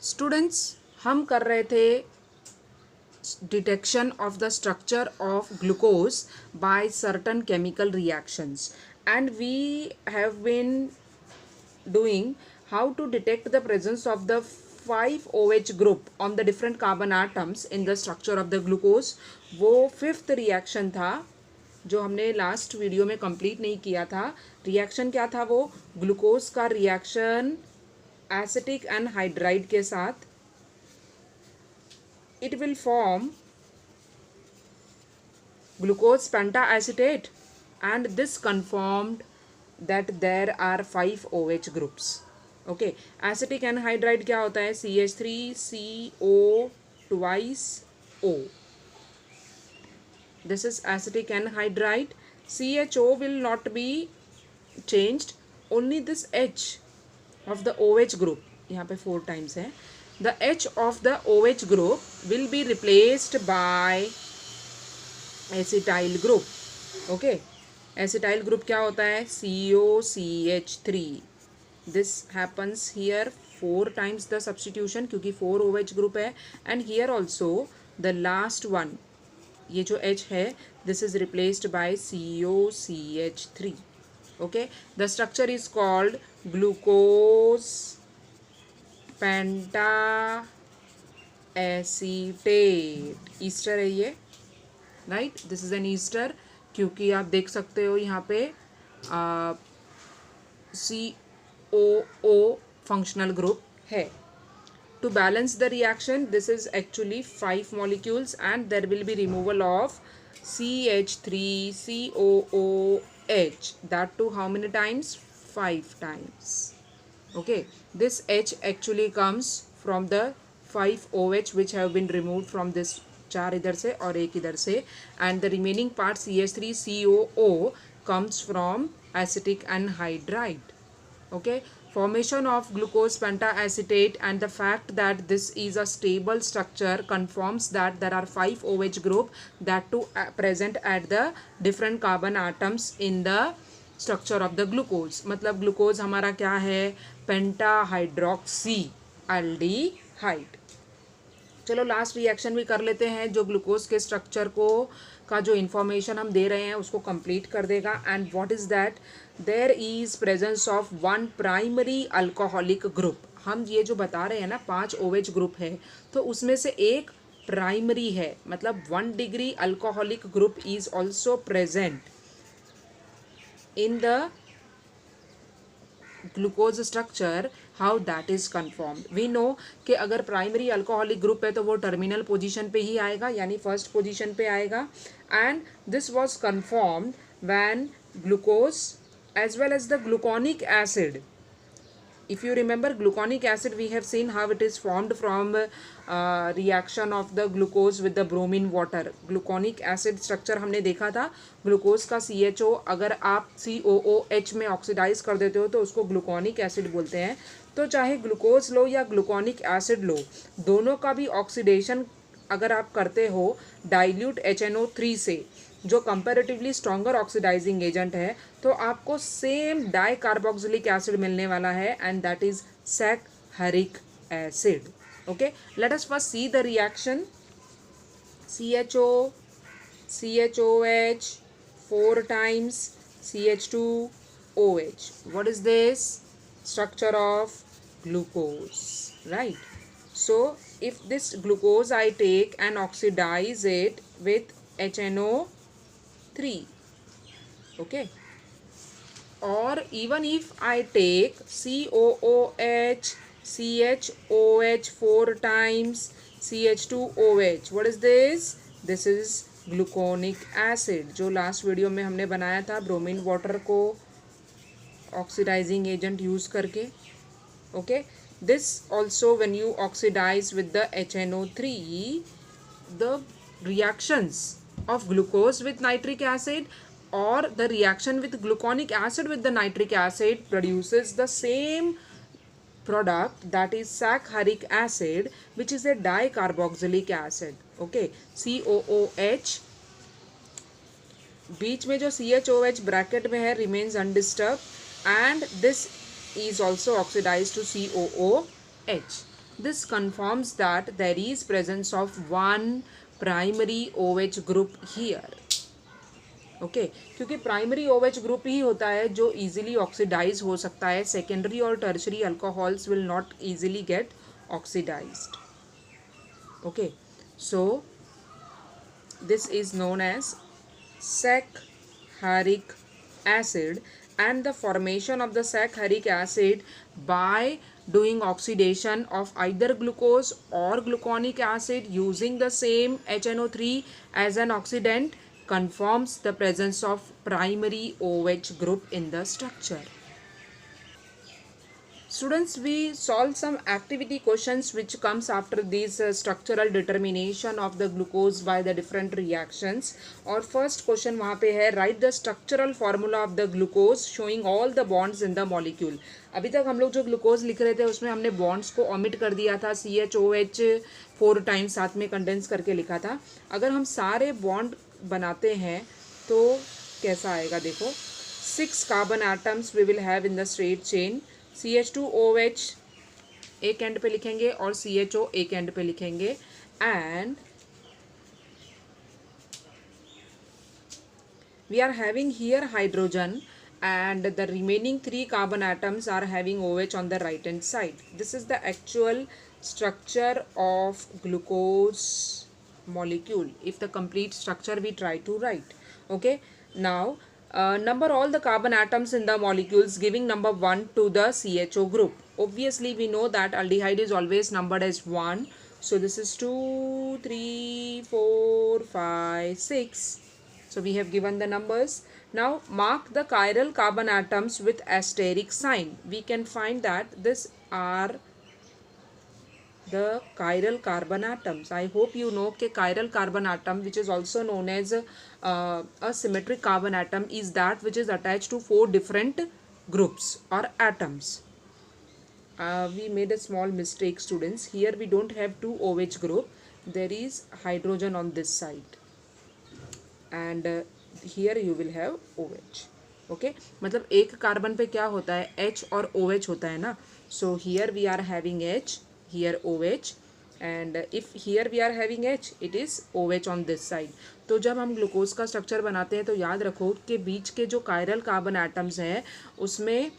Students, हम कर रहे थे detection of the structure of glucose by certain chemical reactions and we have been doing how to detect the presence of the 5OH group on the different carbon atoms in the structure of the glucose. वो fifth reaction था जो हमने last video में complete नहीं किया था. Reaction क्या था? वो ग्लूकोज का रिएक्शन एसिटिक एनहाइड्राइड के साथ. It will form glucose pentacetate and this confirmed that there are 5 OH groups. Okay, acetic anhydride क्या होता है? CH3CO twice O. This is acetic anhydride. CHO will not be changed, only this H of the OH group, यहाँ पे 4 times है. The H of the OH group will be replaced by acetyl group. Okay, acetyl group क्या होता है? COCH3. This happens here 4 times the substitution क्योंकि 4 OH group है. And here also the last one, ये जो H है, this is replaced by COCH3. Okay, the structure is called glucose pentaacetate. Ester है ये, right? This is an ester क्योंकि आप देख सकते हो यहाँ पे COO फंक्शनल ग्रुप है. To balance the reaction this is actually 5 molecules and there will be removal of CH3COOH. That too how many times? 5 times. Okay, this H actually comes from the 5 OH which have been removed from this. 4 इधर से और 1 इधर से, and the remaining part CH3COO comes from acetic anhydride. Okay, formation of glucose pentacetate and the fact that this is a stable structure confirms that there are 5 OH group that too present at the different carbon atoms in the structure of the glucose. मतलब glucose हमारा क्या है? पेंटाहाइड्रोक्सी aldehyde. चलो last reaction भी कर लेते हैं जो ग्लूकोज के स्ट्रक्चर को का जो इन्फॉर्मेशन हम दे रहे हैं उसको कंप्लीट कर देगा. And what is that? There is presence of 1 primary alcoholic group. हम ये जो बता रहे हैं ना 5 OH ग्रुप है तो उसमें से एक प्राइमरी है, मतलब 1 degree alcoholic group is also present in the glucose structure. How that is confirmed? We know कि अगर प्राइमरी अल्कोहलिक ग्रुप है तो वो टर्मिनल पोजीशन पे ही आएगा, यानी फर्स्ट पोजीशन पे आएगा. And this was confirmed when glucose as well as the gluconic acid. If you remember gluconic acid, we have seen how it is formed from reaction of the glucose with the bromine water. Gluconic acid structure हमने देखा था. Glucose का CHO अगर आप COOH में oxidise कर देते हो तो उसको ग्लूकोनिक एसिड बोलते हैं. तो चाहे ग्लूकोज लो या ग्लूकोनिक एसिड लो, दोनों का भी ऑक्सीडेशन अगर आप करते हो डाइल्यूट HNO3 से, जो कंपैरेटिवली स्ट्रॉन्गर ऑक्सीडाइजिंग एजेंट है, तो आपको सेम डाई कार्बोक्सिलिक एसिड मिलने वाला है and that is saccharic acid. Okay, let us first see the reaction. CHO CHOH 4 times CH2OH. What is this? Structure of glucose, right? So if this glucose I take and oxidize it with HNO3, okay, or even if I take COOH CHOH 4 times CH2OH, what is this? This is gluconic acid जो last video में हमने बनाया था bromine water को oxidizing agent use करके. Okay, this also when you oxidize with the HNO3, the reactions of glucose with nitric acid or the reaction with gluconic acid with the nitric acid produces the same product, that is saccharic acid, which is a dicarboxylic acid. Okay, COOH बीच में जो CHOH bracket में है remains undisturbed and this is also oxidized to COOH. This confirms that there is presence of one primary OH group here. Okay क्योंकि primary OH group ही होता है जो easily oxidise हो सकता है. सेकेंडरी और tertiary alcohols will not easily get oxidized. Okay so this is known as saccharinic acid, and the formation of the saccharinic acid by doing oxidation of either glucose or gluconic acid using the same HNO3 as an oxidant confirms the presence of primary OH group in the structure. Students, we solve some activity questions which comes after this structural determination of the glucose by the different reactions. और first question वहाँ पे है write the structural formula of the glucose showing all the bonds in the molecule. अभी तक हम लोग जो glucose लिख रहे थे उसमें हमने बॉन्ड्स को ओमिट कर दिया था. CHOH 4 टाइम्स साथ में कंडेंस करके लिखा था. अगर हम सारे बॉन्ड बनाते हैं तो कैसा आएगा देखो. 6 carbon atoms we will have in the straight chain. CH2OH एक एंड पे लिखेंगे और CHO एक एंड पे लिखेंगे. And we are having here hydrogen and the remaining 3 carbon atoms are having OH on the right hand side. This is the actual structure of glucose molecule. If the complete structure we try to write. Okay, now number all the carbon atoms in the molecules giving number 1 to the CHO group. Obviously we know that aldehyde is always numbered as 1. So this is 2, 3, 4, 5, 6. So we have given the numbers. Now mark the chiral carbon atoms with asterisk sign. We can find that this are the chiral carbon atoms. I hope you know that chiral carbon atom, which is also known as a symmetric carbon atom, is that which is attached to 4 different groups or atoms. We made a small mistake, students. Here we don't have 2 OH group. There is hydrogen on this side. And here you will have OH. Okay, मतलब एक carbon पे क्या होता है, H और OH होता है ना. So here we are having H, here OH, and if here we are having H, it is OH on this side. तो जब हम ग्लूकोज का स्ट्रक्चर बनाते हैं तो याद रखो कि बीच के जो कायरल कार्बन एटम्स हैं उसमें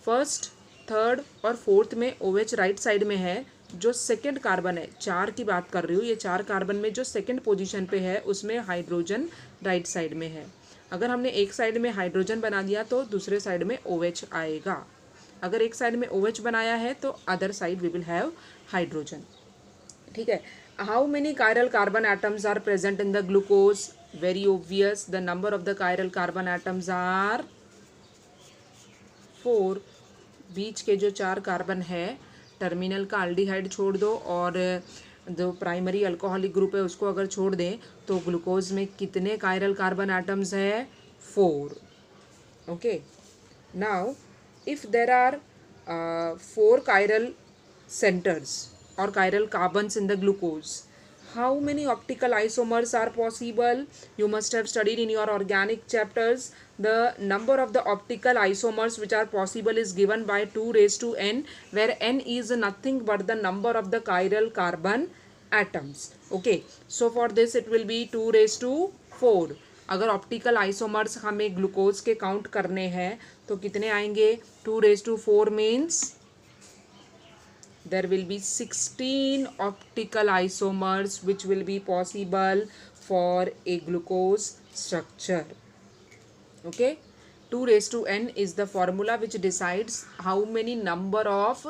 फर्स्ट, थर्ड और फोर्थ में OH राइट साइड में है. जो सेकंड कार्बन है, 4 की बात कर रही हूँ, ये 4 कार्बन में जो सेकंड पोजीशन पे है उसमें हाइड्रोजन राइट साइड में है. अगर हमने एक साइड में हाइड्रोजन बना दिया तो दूसरे साइड में OH आएगा. अगर एक साइड में OH बनाया है तो other side we will have hydrogen. ठीक है. How many chiral carbon atoms are present in the glucose? Very obvious, the number of the chiral carbon atoms are 4. बीच के जो 4 कार्बन है, टर्मिनल का अल्डिहाइड छोड़ दो और जो प्राइमरी अल्कोहलिक ग्रुप है उसको अगर छोड़ दें तो ग्लूकोज में कितने कायरल कार्बन एटम्स है? 4. Okay, now if there are 4 chiral centres or chiral carbons in the glucose, how many optical isomers are possible? You must have studied in your organic chapters. The number of the optical isomers which are possible is given by 2 raised to n, where n is nothing but the number of the chiral carbon atoms. Okay, so for this it will be 2 raised to 4. अगर optical isomers हमें glucose के count करने हैं तो कितने आएंगे? 2 raised to 4 means there will be 16 optical isomers which will be possible for a glucose structure. Okay, 2 raised to n is the formula which decides how many number of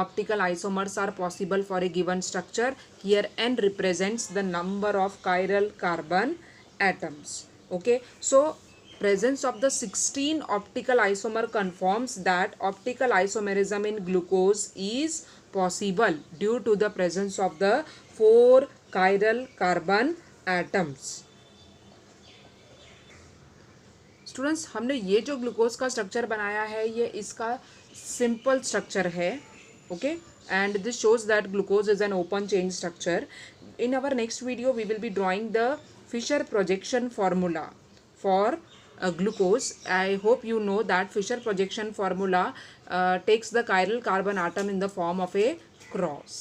optical isomers are possible for a given structure. Here n represents the number of chiral carbon atoms. Okay, so presence of the 16 optical isomer confirms that optical isomerism in glucose is possible due to the presence of the 4 chiral carbon atoms. Students, हमने ये जो glucose का structure बनाया है ये इसका simple structure है. Okay, and this shows that glucose is an open chain structure. In our next video we will be drawing the Fischer projection formula for glucose. I hope you know that Fisher projection formula takes the chiral carbon atom in the form of a cross.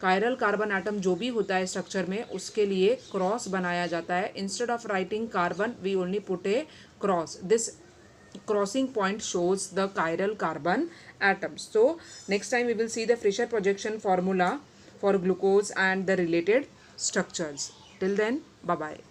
Chiral carbon atom जो भी होता है structure में, उसके लिए cross बनाया जाता है. Instead of writing carbon we only put a cross. This crossing point shows the chiral carbon atoms. So next time we will see the Fischer projection formula for glucose and the related structures. Till then, bye bye.